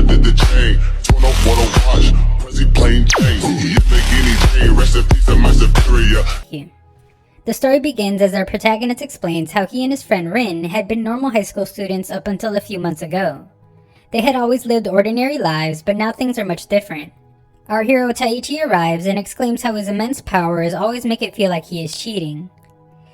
did the chain. Torn off what I watch. Prezi plain Jane. You make any day. Rest in peace to my superior. The story begins as our protagonist explains how he and his friend Rin had been normal high school students up until a few months ago. They had always lived ordinary lives, but now things are much different. Our hero Taichi arrives and exclaims how his immense powers always make it feel like he is cheating.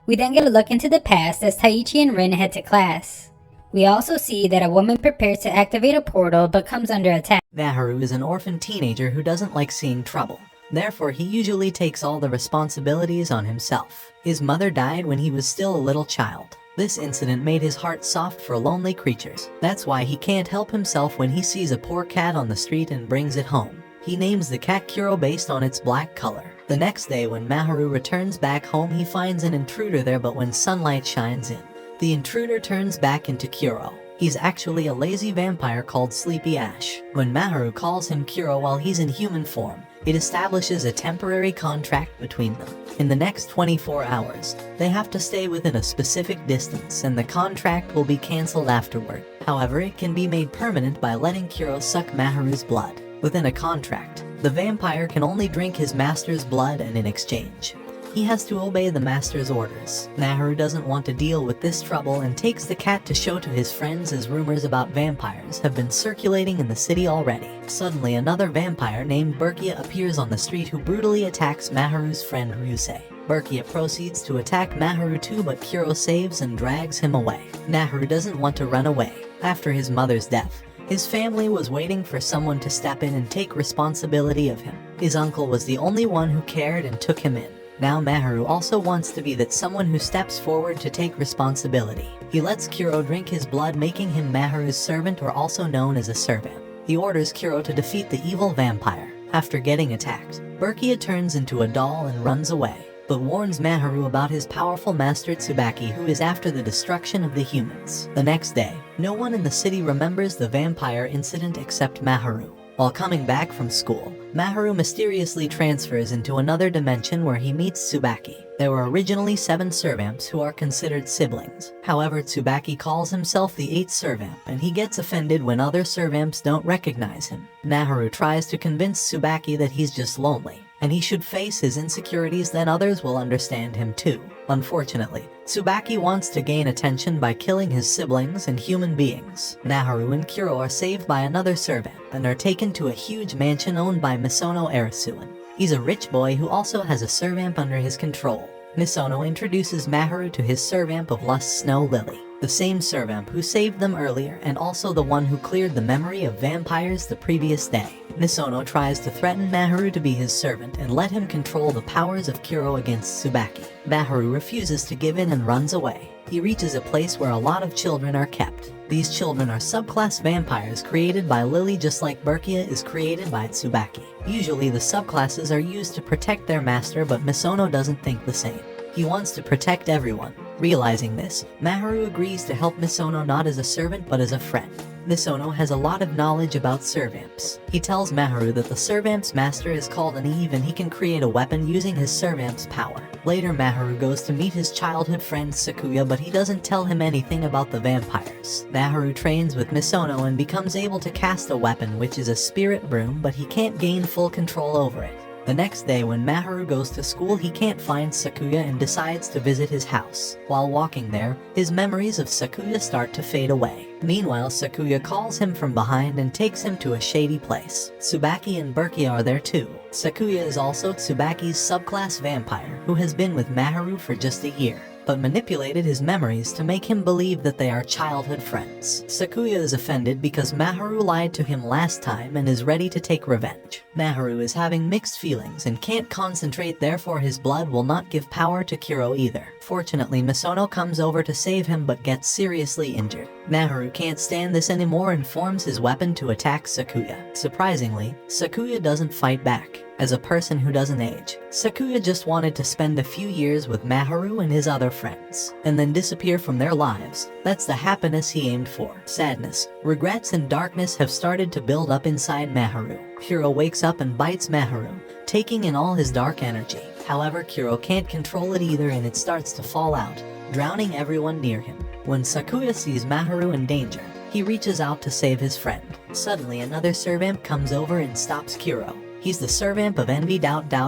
We then get a look into the past as Taichi and Rin head to class. We also see that a woman prepares to activate a portal but comes under attack. Maharu is an orphan teenager who doesn't like seeing trouble. Therefore, he usually takes all the responsibilities on himself. His mother died when he was still a little child. This incident made his heart soft for lonely creatures. That's why he can't help himself when he sees a poor cat on the street and brings it home. He names the cat Kuro based on its black color. The next day when Maharu returns back home, he finds an intruder there, but when sunlight shines in, the intruder turns back into Kuro. He's actually a lazy vampire called Sleepy Ash. When Maharu calls him Kuro while he's in human form, it establishes a temporary contract between them. In the next 24 hours, they have to stay within a specific distance and the contract will be cancelled afterward. However, it can be made permanent by letting Kuro suck Maharu's blood. Within a contract, the vampire can only drink his master's blood, and in exchange, he has to obey the master's orders. Maharu doesn't want to deal with this trouble and takes the cat to show to his friends as rumors about vampires have been circulating in the city already. Suddenly another vampire named Berkia appears on the street who brutally attacks Maharu's friend Ryusei. Berkia proceeds to attack Maharu too, but Kuro saves and drags him away. Maharu doesn't want to run away. After his mother's death, his family was waiting for someone to step in and take responsibility of him. His uncle was the only one who cared and took him in. Now Maharu also wants to be that someone who steps forward to take responsibility. He lets Kuro drink his blood, making him Maharu's servant, or also known as a Servamp. He orders Kuro to defeat the evil vampire. After getting attacked, Berkia turns into a doll and runs away, but warns Maharu about his powerful master Tsubaki, who is after the destruction of the humans. The next day, no one in the city remembers the vampire incident except Maharu. While coming back from school, Maharu mysteriously transfers into another dimension where he meets Tsubaki. There were originally 7 Servamps who are considered siblings. However, Tsubaki calls himself the 8th Servamp, and he gets offended when other Servamps don't recognize him. Maharu tries to convince Tsubaki that he's just lonely, and he should face his insecurities, then others will understand him too. Unfortunately, Tsubaki wants to gain attention by killing his siblings and human beings. Maharu and Kuro are saved by another Servamp and are taken to a huge mansion owned by Misono Arasuin. He's a rich boy who also has a Servamp under his control. Misono introduces Maharu to his Servamp of Lust, Snow Lily, the same Servamp who saved them earlier and also the one who cleared the memory of vampires the previous day. Misono tries to threaten Maharu to be his servant and let him control the powers of Kuro against Tsubaki. Maharu refuses to give in and runs away. He reaches a place where a lot of children are kept. These children are subclass vampires created by Lily, just like Berkia is created by Tsubaki. Usually the subclasses are used to protect their master, but Misono doesn't think the same. He wants to protect everyone. Realizing this, Maharu agrees to help Misono not as a servant but as a friend. Misono has a lot of knowledge about Servamps. He tells Maharu that the Servamp's master is called an Eve and he can create a weapon using his Servamp's power. Later, Maharu goes to meet his childhood friend Sakuya, but he doesn't tell him anything about the vampires. Maharu trains with Misono and becomes able to cast a weapon, which is a spirit broom, but he can't gain full control over it. The next day when Maharu goes to school, he can't find Sakuya and decides to visit his house. While walking there, his memories of Sakuya start to fade away. Meanwhile, Sakuya calls him from behind and takes him to a shady place. Tsubaki and Berkia are there too. Sakuya is also Tsubaki's subclass vampire, who has been with Maharu for just a year, but manipulated his memories to make him believe that they are childhood friends. Sakuya is offended because Maharu lied to him last time and is ready to take revenge. Maharu is having mixed feelings and can't concentrate, therefore his blood will not give power to Kuro either. Fortunately, Misono comes over to save him but gets seriously injured. Maharu can't stand this anymore and forms his weapon to attack Sakuya. Surprisingly, Sakuya doesn't fight back. As a person who doesn't age, Sakuya just wanted to spend a few years with Maharu and his other friends, and then disappear from their lives. That's the happiness he aimed for. Sadness, regrets, and darkness have started to build up inside Maharu. Kuro wakes up and bites Maharu, taking in all his dark energy. However, Kuro can't control it either and it starts to fall out, drowning everyone near him. When Sakuya sees Maharu in danger, He reaches out to save his friend. Suddenly, another Servamp comes over and stops Kuro. He's the Servamp of Envy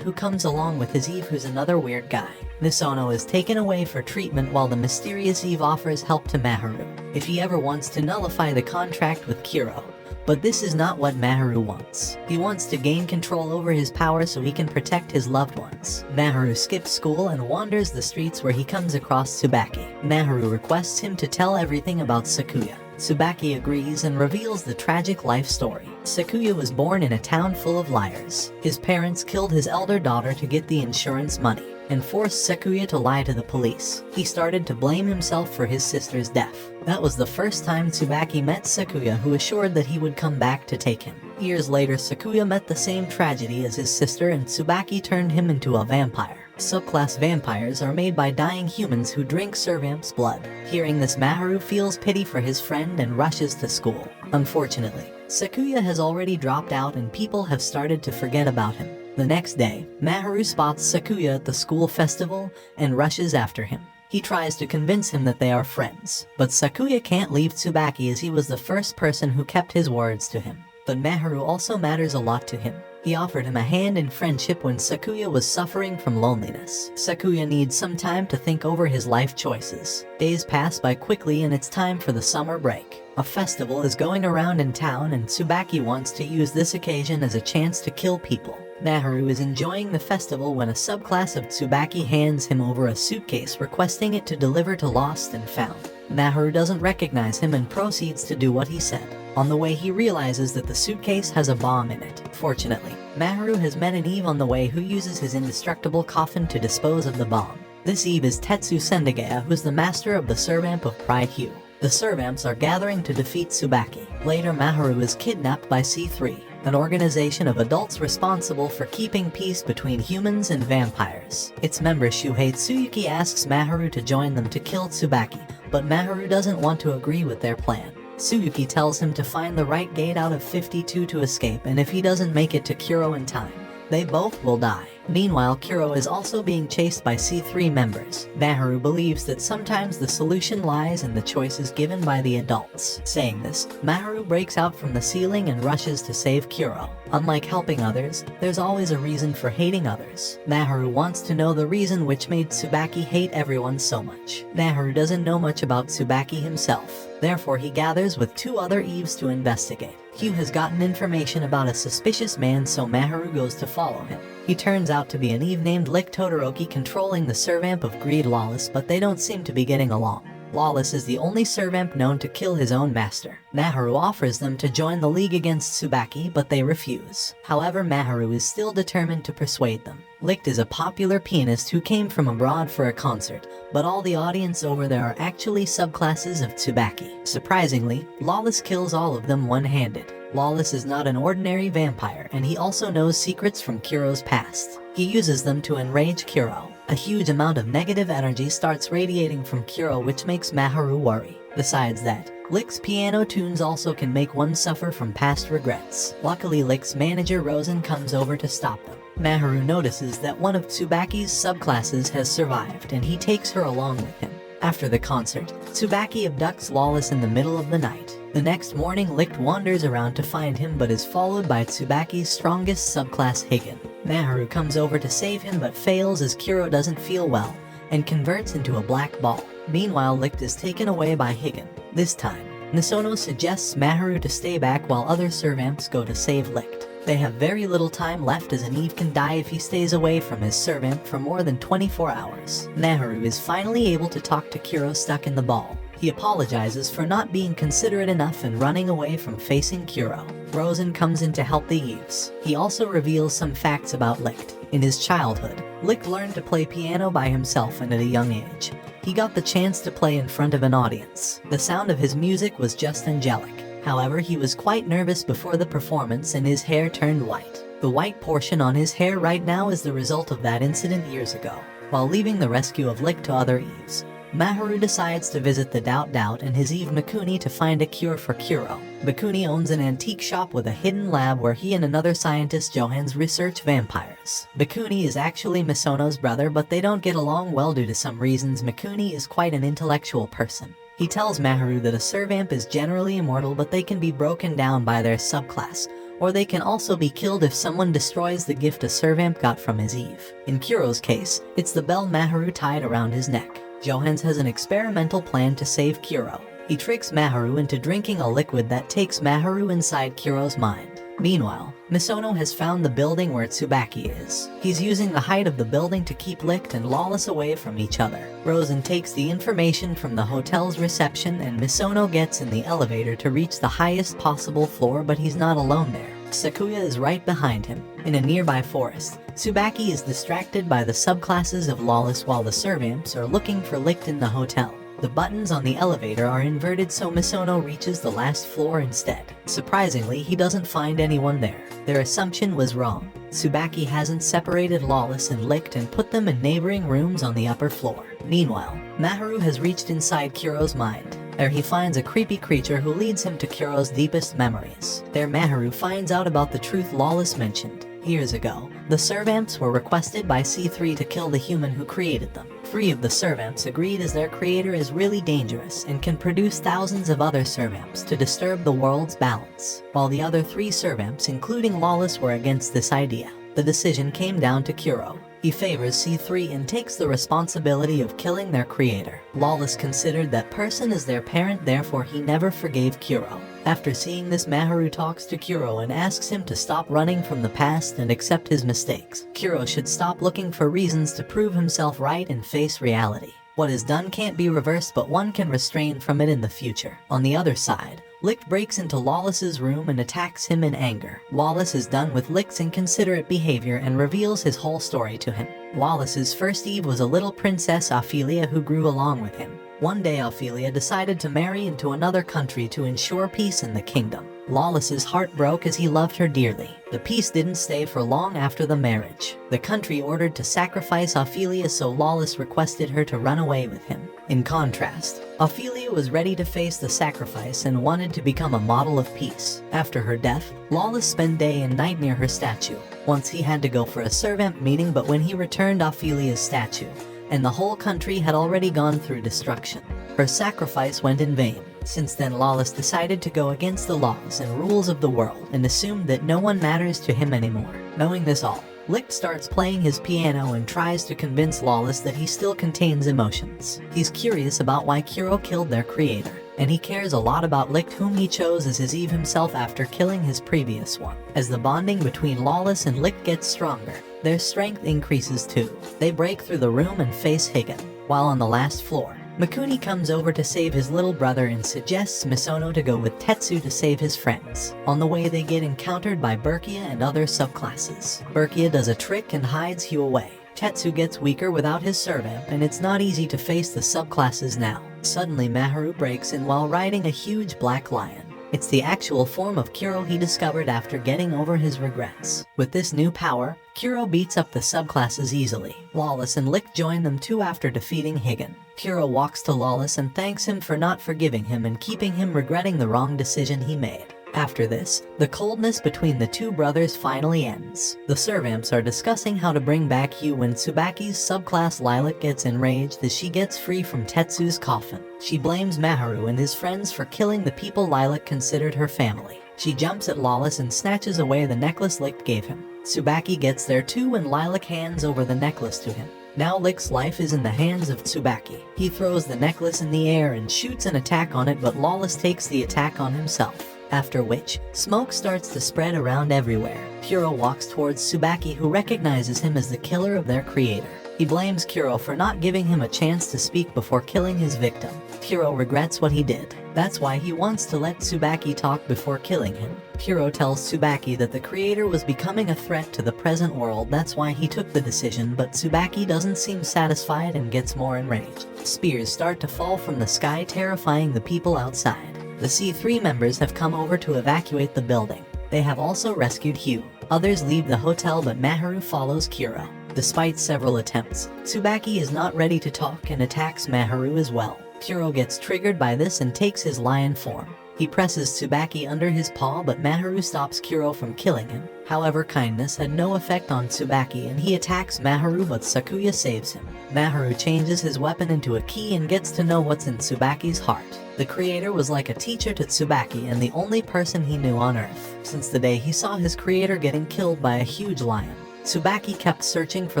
who comes along with his Eve, who's another weird guy. Misono is taken away for treatment while the mysterious Eve offers help to Maharu if he ever wants to nullify the contract with Kuro. But this is not what Maharu wants. He wants to gain control over his power so he can protect his loved ones. Maharu skips school and wanders the streets where he comes across Tsubaki. Maharu requests him to tell everything about Sakuya. Tsubaki agrees and reveals the tragic life story. Sakuya was born in a town full of liars. His parents killed his elder daughter to get the insurance money and forced Sakuya to lie to the police. He started to blame himself for his sister's death. That was the first time Tsubaki met Sakuya, who assured that he would come back to take him. Years later, Sakuya met the same tragedy as his sister and Tsubaki turned him into a vampire. Subclass vampires are made by dying humans who drink Servamp's blood. Hearing this, Maharu feels pity for his friend and rushes to school. Unfortunately, Sakuya has already dropped out and people have started to forget about him. The next day, Maharu spots Sakuya at the school festival and rushes after him. He tries to convince him that they are friends, but Sakuya can't leave Tsubaki as he was the first person who kept his words to him. But Maharu also matters a lot to him. He offered him a hand in friendship when Sakuya was suffering from loneliness. Sakuya needs some time to think over his life choices. Days pass by quickly and it's time for the summer break. A festival is going around in town and Tsubaki wants to use this occasion as a chance to kill people. Maharu is enjoying the festival when a subclass of Tsubaki hands him over a suitcase requesting it to deliver to Lost and Found. Maharu doesn't recognize him and proceeds to do what he said. On the way, he realizes that the suitcase has a bomb in it. Fortunately, Maharu has met an Eve on the way who uses his indestructible coffin to dispose of the bomb. This Eve is Tetsu Sendagaya, who's the master of the Servamp of Pride Hue. The Servamps are gathering to defeat Tsubaki. Later, Maharu is kidnapped by C3, an organization of adults responsible for keeping peace between humans and vampires. Its member Shuhei Tsuyuki asks Maharu to join them to kill Tsubaki, but Maharu doesn't want to agree with their plan. Tsuyuki tells him to find the right gate out of 52 to escape, and if he doesn't make it to Kuro in time, they both will die. Meanwhile, Kuro is also being chased by C3 members. Maharu believes that sometimes the solution lies in the choices given by the adults. Saying this, Maharu breaks out from the ceiling and rushes to save Kuro. Unlike helping others, there's always a reason for hating others. Maharu wants to know the reason which made Tsubaki hate everyone so much. Maharu doesn't know much about Tsubaki himself. Therefore, he gathers with two other Eves to investigate. Hugh has gotten information about a suspicious man, so Maharu goes to follow him. He turns out to be an Eve named Lick Todoroki controlling the Servamp of Greed Lawless, but they don't seem to be getting along. Lawless is the only Servamp known to kill his own master. Maharu offers them to join the league against Tsubaki, but they refuse. However, Maharu is still determined to persuade them. Licht is a popular pianist who came from abroad for a concert, but all the audience over there are actually subclasses of Tsubaki. Surprisingly, Lawless kills all of them one-handed. Lawless is not an ordinary vampire, and he also knows secrets from Kuro's past. He uses them to enrage Kuro. A huge amount of negative energy starts radiating from Kuro, which makes Maharu worry. Besides that, Lick's piano tunes also can make one suffer from past regrets. Luckily, Lick's manager Rosen comes over to stop them. Maharu notices that one of Tsubaki's subclasses has survived, and he takes her along with him. After the concert, Tsubaki abducts Lawless in the middle of the night. The next morning, Licht wanders around to find him but is followed by Tsubaki's strongest subclass, Higen. Maharu comes over to save him but fails as Kuro doesn't feel well and converts into a black ball. Meanwhile, Licht is taken away by Higen. This time, Misono suggests Maharu to stay back while other Servamps go to save Licht. They have very little time left as an Eve can die if he stays away from his Servamp for more than 24 hours. Maharu is finally able to talk to Kuro stuck in the ball. He apologizes for not being considerate enough and running away from facing Kuro. Rosen comes in to help the Eves. He also reveals some facts about Licht. In his childhood, Licht learned to play piano by himself and at a young age. He got the chance to play in front of an audience. The sound of his music was just angelic. However, he was quite nervous before the performance and his hair turned white. The white portion on his hair right now is the result of that incident years ago. While leaving the rescue of Licht to other Eves, Maharu decides to visit the Doubt and his Eve Mikuni to find a cure for Kuro. Mikuni owns an antique shop with a hidden lab where he and another scientist Johans research vampires. Mikuni is actually Misono's brother, but they don't get along well due to some reasons. Mikuni is quite an intellectual person. He tells Maharu that a Servamp is generally immortal, but they can be broken down by their subclass, or they can also be killed if someone destroys the gift a Servamp got from his Eve. In Kuro's case, it's the bell Maharu tied around his neck. Johans has an experimental plan to save Kuro. He tricks Maharu into drinking a liquid that takes Maharu inside Kuro's mind. Meanwhile, Misono has found the building where Tsubaki is. He's using the height of the building to keep Licht and Lawless away from each other. Rosen takes the information from the hotel's reception and Misono gets in the elevator to reach the highest possible floor, but he's not alone there. Sakuya is right behind him. In a nearby forest, Tsubaki is distracted by the subclasses of Lawless while the Servamps are looking for Licht in the hotel. The buttons on the elevator are inverted, so Misono reaches the last floor instead. Surprisingly, he doesn't find anyone there. Their assumption was wrong. Tsubaki hasn't separated Lawless and Licht and put them in neighboring rooms on the upper floor. Meanwhile, Maharu has reached inside Kuro's mind. There he finds a creepy creature who leads him to Kuro's deepest memories. There Maharu finds out about the truth Lawless mentioned. Years ago, the Servamps were requested by C3 to kill the human who created them. 3 of the Servamps agreed, as their creator is really dangerous and can produce thousands of other Servamps to disturb the world's balance, while the other 3 Servamps, including Lawless, were against this idea. The decision came down to Kuro. He favors C3 and takes the responsibility of killing their creator. Lawless considered that person as their parent, therefore he never forgave Kuro. After seeing this, Maharu talks to Kuro and asks him to stop running from the past and accept his mistakes. Kuro should stop looking for reasons to prove himself right and face reality. What is done can't be reversed, but one can restrain from it in the future. On the other side, Licht breaks into Lawless's room and attacks him in anger. Lawless is done with Licht's inconsiderate behavior and reveals his whole story to him. Lawless's first Eve was a little princess, Ophelia, who grew along with him. One day Ophelia decided to marry into another country to ensure peace in the kingdom. Lawless's heart broke as he loved her dearly. The peace didn't stay for long after the marriage. The country ordered to sacrifice Ophelia, so Lawless requested her to run away with him. In contrast, Ophelia was ready to face the sacrifice and wanted to become a model of peace. After her death, Lawless spent day and night near her statue. Once he had to go for a Servamp meeting, but when he returned, Ophelia's statue and the whole country had already gone through destruction. Her sacrifice went in vain. Since then, Lawless decided to go against the laws and rules of the world and assumed that no one matters to him anymore. Knowing this all, Licht starts playing his piano and tries to convince Lawless that he still contains emotions. He's curious about why Kuro killed their creator, and he cares a lot about Licht, whom he chose as his Eve himself after killing his previous one. As the bonding between Lawless and Licht gets stronger, their strength increases too. They break through the room and face Higan. While on the last floor, Mikuni comes over to save his little brother and suggests Misono to go with Tetsu to save his friends. On the way, they get encountered by Berkia and other subclasses. Berkia does a trick and hides Hugh away. Tetsu gets weaker without his Servamp, and it's not easy to face the subclasses now. Suddenly, Maharu breaks in while riding a huge black lion. It's the actual form of Kuro he discovered after getting over his regrets. With this new power, Kuro beats up the subclasses easily. Lawless and Licht join them too after defeating Higan. Kuro walks to Lawless and thanks him for not forgiving him and keeping him regretting the wrong decision he made. After this, the coldness between the two brothers finally ends. The Servamps are discussing how to bring back Hugh when Tsubaki's subclass Lilac gets enraged as she gets free from Tetsu's coffin. She blames Maharu and his friends for killing the people Lilac considered her family. She jumps at Lawless and snatches away the necklace Licht gave him. Tsubaki gets there too when Lilac hands over the necklace to him. Now Licht's life is in the hands of Tsubaki. He throws the necklace in the air and shoots an attack on it, but Lawless takes the attack on himself. After which, smoke starts to spread around everywhere. Kuro walks towards Tsubaki, who recognizes him as the killer of their creator. He blames Kuro for not giving him a chance to speak before killing his victim. Kuro regrets what he did. That's why he wants to let Tsubaki talk before killing him. Kuro tells Tsubaki that the creator was becoming a threat to the present world, that's why he took the decision, but Tsubaki doesn't seem satisfied and gets more enraged. Spears start to fall from the sky, terrifying the people outside. The C3 members have come over to evacuate the building. They have also rescued Hugh. Others leave the hotel, but Maharu follows Kuro. Despite several attempts, Tsubaki is not ready to talk and attacks Maharu as well. Kuro gets triggered by this and takes his lion form. He presses Tsubaki under his paw, but Maharu stops Kuro from killing him. However, kindness had no effect on Tsubaki and he attacks Maharu, but Sakuya saves him. Maharu changes his weapon into a key and gets to know what's in Tsubaki's heart. The creator was like a teacher to Tsubaki and the only person he knew on Earth, since the day he saw his creator getting killed by a huge lion. Tsubaki kept searching for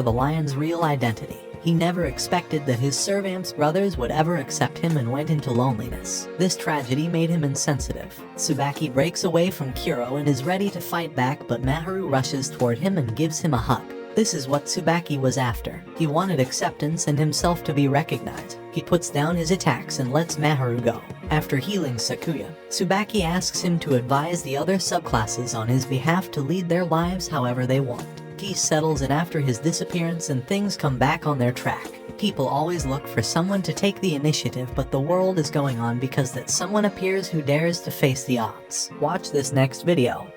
the lion's real identity. He never expected that his Servamp's brothers would ever accept him and went into loneliness. This tragedy made him insensitive. Tsubaki breaks away from Kuro and is ready to fight back, but Maharu rushes toward him and gives him a hug. This is what Tsubaki was after. He wanted acceptance and himself to be recognized. He puts down his attacks and lets Maharu go. After healing Sakuya, Tsubaki asks him to advise the other subclasses on his behalf to lead their lives however they want. Peace settles in after his disappearance and things come back on their track. People always look for someone to take the initiative, but the world is going on because that someone appears who dares to face the odds. Watch this next video.